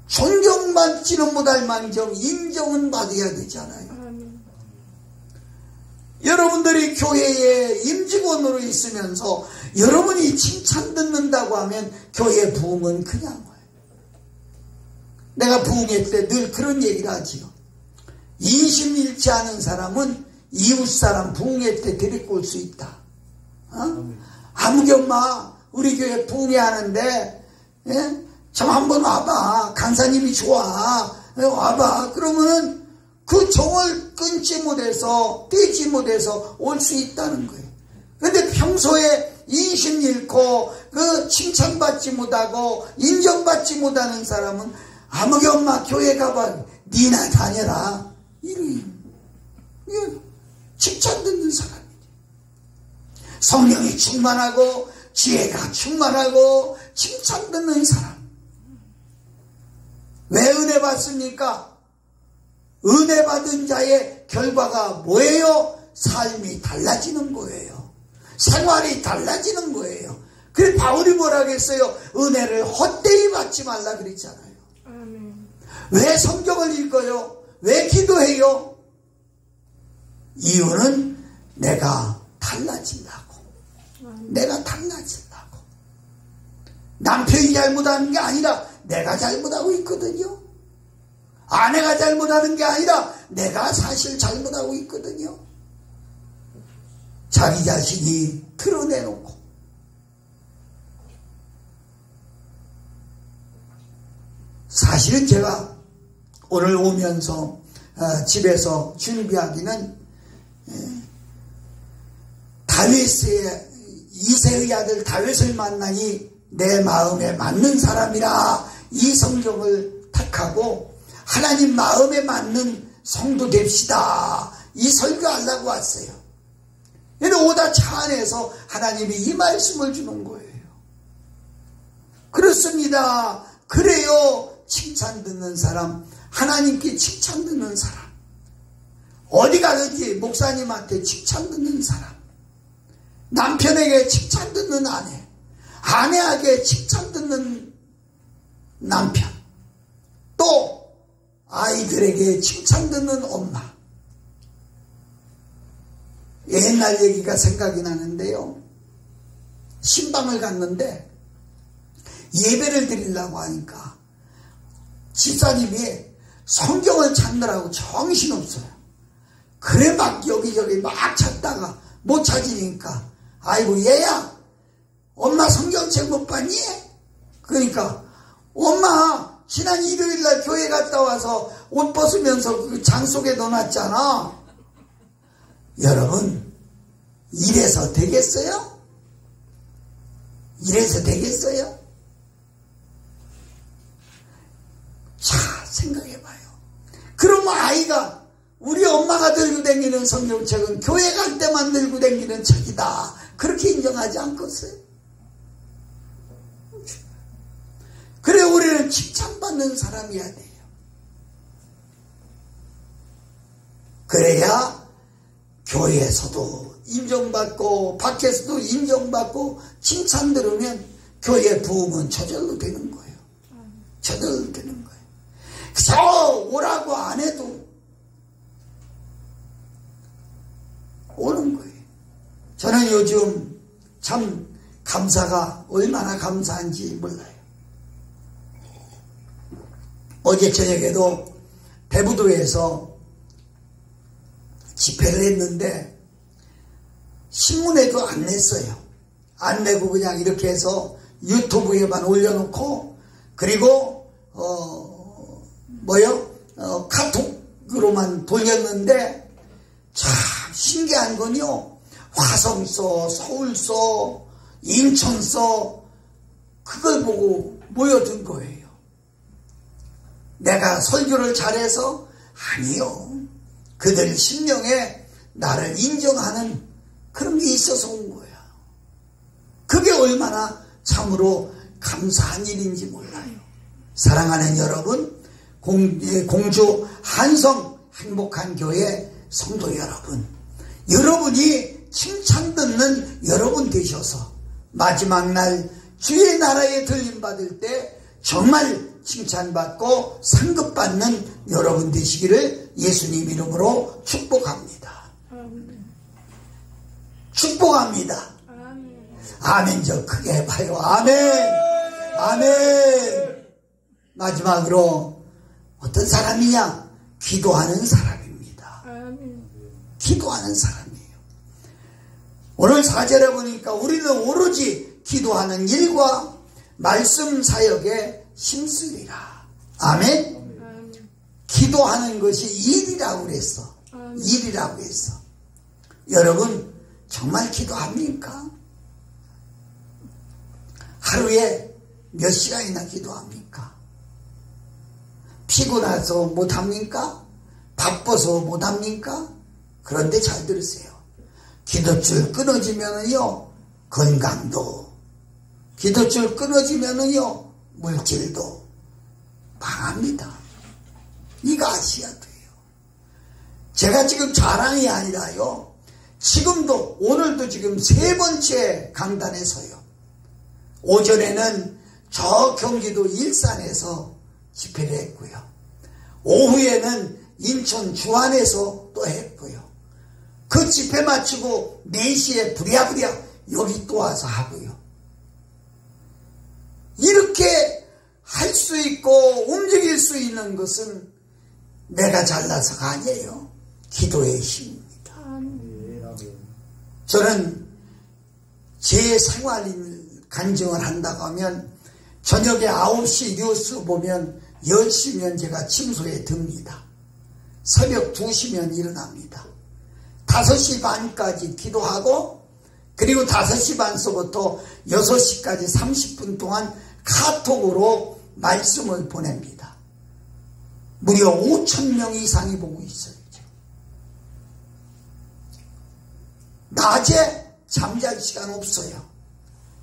존경받지는 못할 망정 인정은 받아야 되잖아요. 여러분들이 교회에 임직원으로 있으면서 여러분이 칭찬 듣는다고 하면 교회 부흥은 그냥 와요. 내가 부흥회 때 늘 그런 얘기를 하지요. 인심 잃지 않은 사람은 이웃사람 부흥회 때 데리고 올 수 있다. 아무개 엄마 우리 교회 부흥회 하는데 좀 한번 와봐. 간사님이 좋아. 와봐. 그러면은 그 정을 끊지 못해서 떼지 못해서 올 수 있다는 거예요. 근데 평소에 인심 잃고 그 칭찬받지 못하고 인정받지 못하는 사람은 아무개 엄마 교회 가봐. 니나 다녀라. 이거 칭찬 듣는 사람이지. 성령이 충만하고 지혜가 충만하고 칭찬 듣는 사람. 왜 은혜 받습니까? 은혜 받은 자의 결과가 뭐예요? 삶이 달라지는 거예요. 생활이 달라지는 거예요. 그래서 바울이 뭐라고 했어요? 은혜를 헛되이 받지 말라 그랬잖아요. 왜 성경을 읽어요? 왜 기도해요? 이유는 내가 달라진다고. 내가 달라진다고. 남편이 잘못하는 게 아니라 내가 잘못하고 있거든요. 아내가 잘못하는 게 아니라 내가 사실 잘못하고 있거든요. 자기 자신이 드러내놓고. 사실은 제가 오늘 오면서 집에서 준비하기는 다윗의 이새의 아들 다윗을 만나니 내 마음에 맞는 사람이라 이 성경을 택하고 하나님 마음에 맞는 성도 됩시다. 이 설교하려고 왔어요. 오다 차 안에서 하나님이 이 말씀을 주는 거예요. 그렇습니다. 그래요. 칭찬 듣는 사람, 하나님께 칭찬 듣는 사람, 어디 가든지 목사님한테 칭찬 듣는 사람, 남편에게 칭찬 듣는 아내, 아내에게 칭찬 듣는 남편, 또 아이들에게 칭찬 듣는 엄마. 옛날 얘기가 생각이 나는데요. 신방을 갔는데 예배를 드리려고 하니까 집사님이 성경을 찾느라고 정신없어요. 그래 막 여기저기 막 찾다가 못 찾으니까 아이고 얘야 엄마 성경책 못 봤니? 그러니까 엄마 지난 일요일날 교회 갔다 와서 옷 벗으면서 그 장 속에 넣어놨잖아. 여러분 이래서 되겠어요? 이래서 되겠어요? 자 생각해봐요. 그러면 아이가 우리 엄마가 들고 다니는 성경책은 교회 갈 때만 들고 다니는 책이다 그렇게 인정하지 않겠어요? 그래 우리는 칭찬받는 사람이어야 돼요. 그래야 교회에서도 인정받고 밖에서도 인정받고 칭찬 들으면 교회 부흥은 저절로 되는 거예요. 저절로 되는 거예요. 그래서 오라고 안 해도 오는 거예요. 저는 요즘 참 감사가 얼마나 감사한지 몰라요. 어제 저녁에도 대부도에서 집회를 했는데 신문에도 안 냈어요. 안 내고 그냥 이렇게 해서 유튜브에만 올려놓고 그리고 카톡으로만 돌렸는데 참 신기한 건요. 화성서, 서울서, 인천서 그걸 보고 모여든 거예요. 내가 설교를 잘해서? 아니요. 그들 심령에 나를 인정하는 그런 게 있어서 온 거야. 그게 얼마나 참으로 감사한 일인지 몰라요. 사랑하는 여러분, 공주 한성 행복한 교회 성도 여러분, 여러분이 칭찬 듣는 여러분 되셔서 마지막 날 주의 나라에 들림받을 때 정말 칭찬받고 상급받는 여러분 되시기를 예수님 이름으로 축복합니다. 축복합니다. 아멘. 저 크게 해봐요. 아멘. 아멘. 마지막으로 어떤 사람이냐? 기도하는 사람입니다. 기도하는 사람이에요. 오늘 4절에 보니까 우리는 오로지 기도하는 일과 말씀 사역에 힘쓰리라. 아멘. 기도하는 것이 일이라고 그랬어. 일이라고 했어. 여러분 정말 기도합니까? 하루에 몇 시간이나 기도합니까? 피곤해서 못합니까? 바빠서 못합니까? 그런데 잘 들으세요. 기도줄 끊어지면은요 건강도, 기도줄 끊어지면은요 물질도 망합니다. 이거 아셔야 돼요. 제가 지금 자랑이 아니라요, 지금도 오늘도 지금 3번째 강단에 서요. 오전에는 저 경기도 일산에서 집회를 했고요. 오후에는 인천 주안에서 또 했고요. 그 집회 마치고 4시에 부랴부랴 여기 또 와서 하고요. 이렇게 할 수 있고 움직일 수 있는 것은 내가 잘나서가 아니에요. 기도의 힘입니다. 저는 제 생활을 간증을 한다고 하면 저녁에 9시 뉴스 보면 10시면 제가 침소에 듭니다. 새벽 2시면 일어납니다. 5시 반까지 기도하고 그리고 5시 반서부터 6시까지 30분 동안 카톡으로 말씀을 보냅니다. 무려 5,000명 이상이 보고 있어요. 낮에 잠잘 시간 없어요.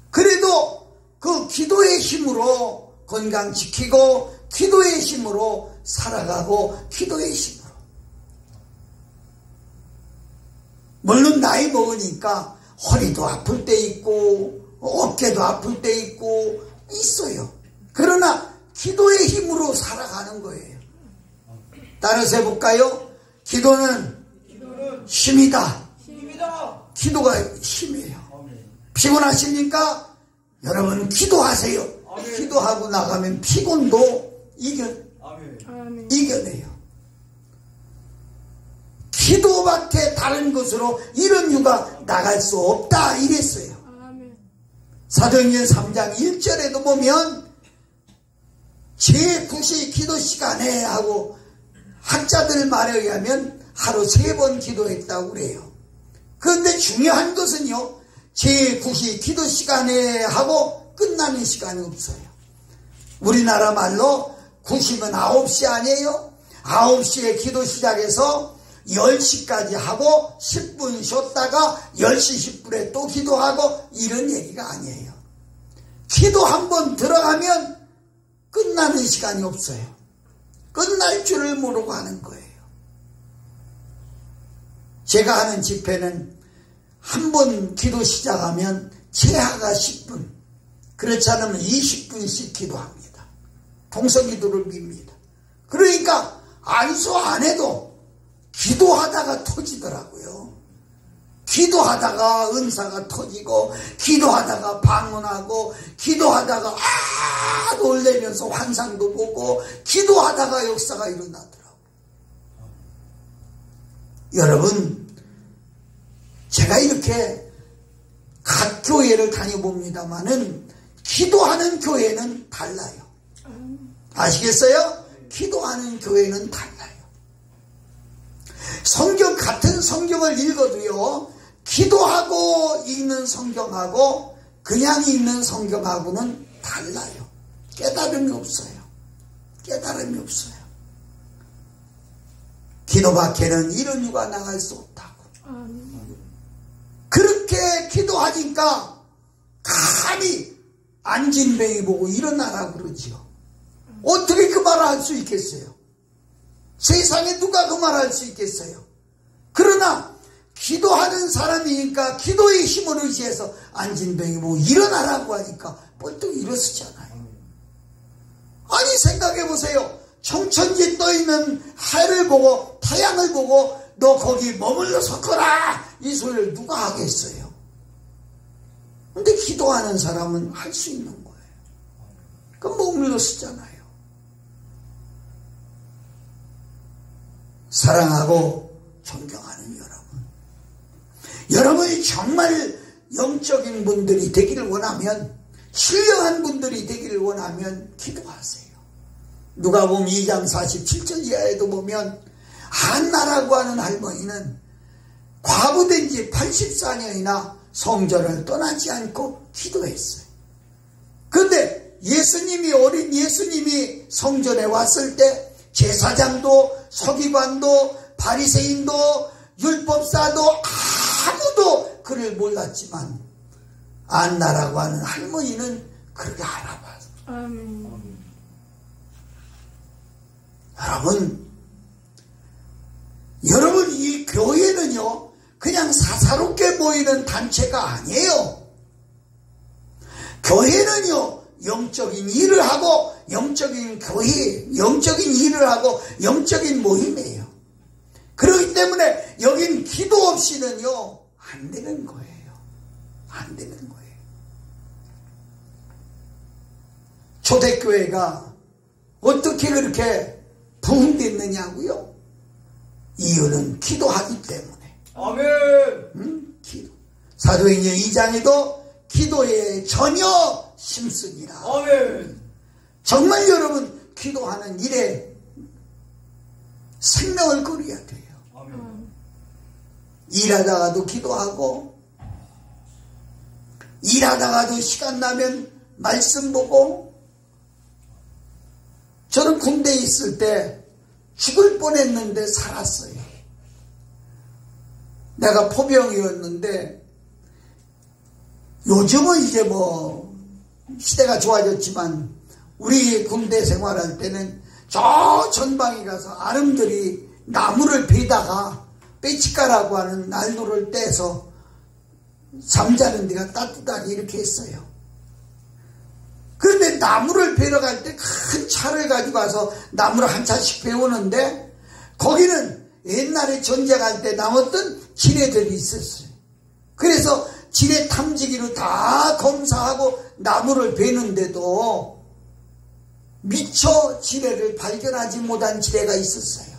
그래도 그 기도의 힘으로 건강 지키고 기도의 힘으로 살아가고 기도의 힘으로. 물론 나이 먹으니까 허리도 아플 때 있고 어깨도 아플 때 있고 있어요. 그러나 기도의 힘으로 살아가는 거예요. 따라서 해볼까요? 기도는 힘이다. 기도가 힘이에요. 피곤하십니까? 여러분 기도하세요. 기도하고 나가면 피곤도 이겨내요. 기도밖에 다른 것으로 이런 유가 나갈 수 없다 이랬어요. 사도행전 3장 1절에도 보면 제9시 기도 시간에 하고 학자들 말에 의하면 하루 3번 기도했다고 그래요. 그런데 중요한 것은요, 제9시 기도 시간에 하고 끝나는 시간이 없어요. 우리나라 말로 9시면 9시 아니에요? 9시에 기도 시작해서 10시까지 하고 10분 쉬었다가 10시 10분에 또 기도하고 이런 얘기가 아니에요. 기도 한번 들어가면 끝나는 시간이 없어요. 끝날 줄을 모르고 하는 거예요. 제가 하는 집회는 한 번 기도 시작하면 최하가 10분, 그렇지 않으면 20분씩 기도합니다. 동서기도를 밉니다. 그러니까 안수 안 해도 기도하다가 터지더라고요. 기도하다가 은사가 터지고 기도하다가 방문하고 기도하다가 놀래면서 환상도 보고 기도하다가 역사가 일어나더라고요. 여러분, 제가 이렇게 각 교회를 다녀봅니다마는 기도하는 교회는 달라요. 아시겠어요? 기도하는 교회는 달라요. 성경, 같은 성경을 읽어도요, 기도하고 읽는 성경하고 그냥 읽는 성경하고는 달라요. 깨달음이 없어요. 깨달음이 없어요. 기도 밖에는 이런 유가 나갈 수 없다고. 그렇게 기도하니까 감히 안진뱅이 보고 일어나라고 그러지요. 어떻게 그 말을 할 수 있겠어요? 세상에 누가 그 말을 할 수 있겠어요? 그러나 기도하는 사람이니까 기도의 힘을 의지해서 안진뱅이 보고 일어나라고 하니까 벌떡 일어서잖아요. 아니 생각해보세요. 청천지에 떠있는 해를 보고 태양을 보고 너 거기 머물러 서거라 이 소리를 누가 하겠어요? 근데 기도하는 사람은 할 수 있는 거예요. 그럼 머물러 서잖아요. 사랑하고 존경하는 여러분이 정말 영적인 분들이 되기를 원하면, 신령한 분들이 되기를 원하면 기도하세요. 누가복음 2장 47절 이하에도 보면 한나라고 하는 할머니는 과부된 지 84년이나 성전을 떠나지 않고 기도했어요. 그런데 예수님이, 어린 예수님이 성전에 왔을 때 제사장도 서기관도 바리새인도 율법사도 아무도 그를 몰랐지만 안나라고 하는 할머니는 그렇게 알아봤어요. 여러분 이 교회는요 그냥 모이는 단체가 아니에요. 교회는요, 영적인 일을 하고 영적인 교회, 영적인 일을 하고 영적인 모임이에요. 그렇기 때문에 여긴 기도 없이는요 안 되는 거예요. 안 되는 거예요. 초대교회가 어떻게 그렇게 부흥됐느냐고요? 이유는 기도하기 때문에.
아멘.
기도. 사도행전 2장에도 기도에 전혀 심쓰니라.
아멘.
정말 여러분 기도하는 일에 생명을 걸어야 돼요.
아멘.
일하다가도 기도하고, 일하다가도 시간 나면 말씀 보고. 저는 군대에 있을 때 죽을 뻔했는데 살았어요. 내가 포병이었는데, 요즘은 이제 뭐 시대가 좋아졌지만 우리 군대 생활할 때는 저 전방에 가서 아름들이 나무를 베다가 빼치가라고 하는 난로를 떼서 잠자는 데가 따뜻하게 이렇게 했어요. 그런데 나무를 베러 갈 때 큰 차를 가지고 와서 나무를 한 차씩 베우는데, 거기는 옛날에 전쟁할 때 남았던 지뢰들이 있었어요. 그래서 지뢰 탐지기로 다 검사하고 나무를 베는데도 미처 지뢰를 발견하지 못한 지뢰가 있었어요.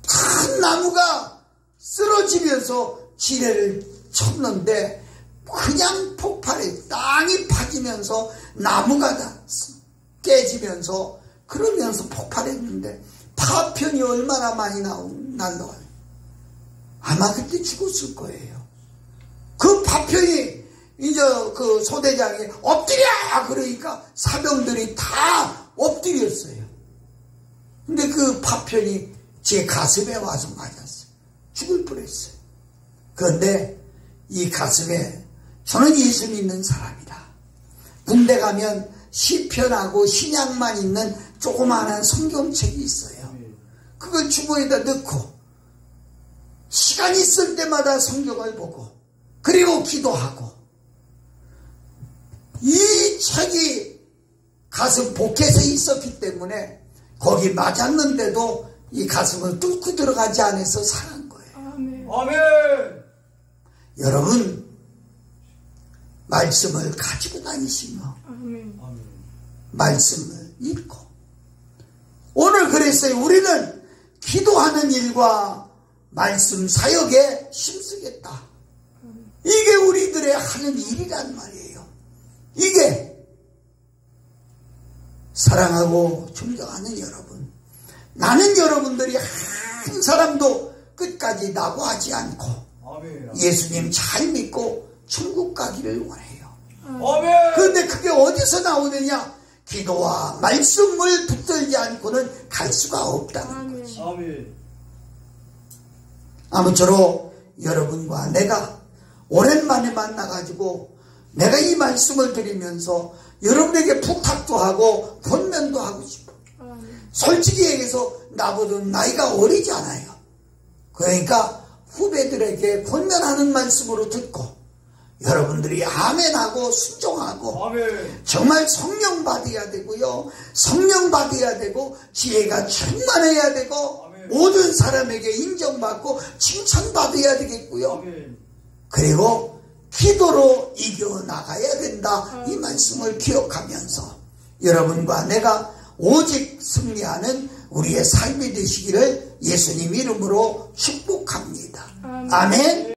큰 나무가 쓰러지면서 지뢰를 쳤는데 그냥 폭발해 땅이 파지면서 나무가 다 깨지면서 그러면서 폭발했는데 파편이 얼마나 많이 날라와요. 아마 그때 죽었을 거예요. 그 파편이 이제 그 소대장이 엎드려 그러니까 사병들이 다 엎드렸어요. 근데 그 파편이 제 가슴에 와서 맞았어요. 죽을 뻔했어요. 그런데 이 가슴에, 저는 예수 믿는 사람이다. 군대 가면 시편하고 신약만 있는 조그마한 성경책이 있어요. 그걸 주머니에다 넣고 시간 있을 때마다 성경을 보고 그리고 기도하고, 이 책이 가슴 포켓에 있었기 때문에 거기 맞았는데도 이 가슴을 뚫고 들어가지 않아서 살은 거예요.
아멘.
여러분, 말씀을 가지고 다니시며
아멘.
말씀을 읽고. 오늘 그랬어요. 우리는 기도하는 일과 말씀 사역에 힘쓰겠다. 이게 우리들의 하는 일이란 말이에요. 이게 사랑하고 존경하는 여러분, 나는 여러분들이 한 사람도 끝까지 낙오하지 않고 예수님 잘 믿고 천국 가기를 원해요. 그런데 그게 어디서 나오느냐? 기도와 말씀을 붙들지 않고는 갈 수가 없다는 거지. 아무쪼록 여러분과 내가 오랜만에 만나가지고 내가 이 말씀을 드리면서 여러분에게 부탁도 하고 권면도 하고 싶어. 솔직히 얘기해서 나보다 나이가 어리지 않아요. 그러니까 후배들에게 권면하는 말씀으로 듣고 여러분들이 아멘하고 순종하고 정말 성령 받아야 되고요. 성령 받아야 되고 지혜가 충만해야 되고 모든 사람에게 인정받고 칭찬받아야 되겠고요. 그리고 기도로 이겨나가야 된다. 이 말씀을 기억하면서 여러분과 내가 오직 승리하는 우리의 삶이 되시기를 예수님 이름으로 축복합니다. 아멘.